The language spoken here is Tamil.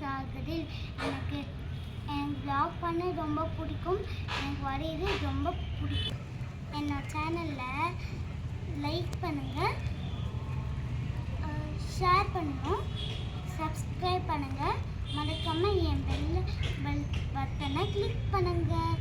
சாகுதில் எனக்கு vlog பண்ண ரொம்ப பிடிக்கும். எனக்கு வரையிறது ரொம்ப பிடிக்கும். என்னோட சேனலில் லைக் பண்ணுங்கள், ஷேர் பண்ணுங்கள், சப்ஸ்கிரைப் பண்ணுங்கள். மறக்காமல் என் பெல் பட்டனை கிளிக் பண்ணுங்கள்.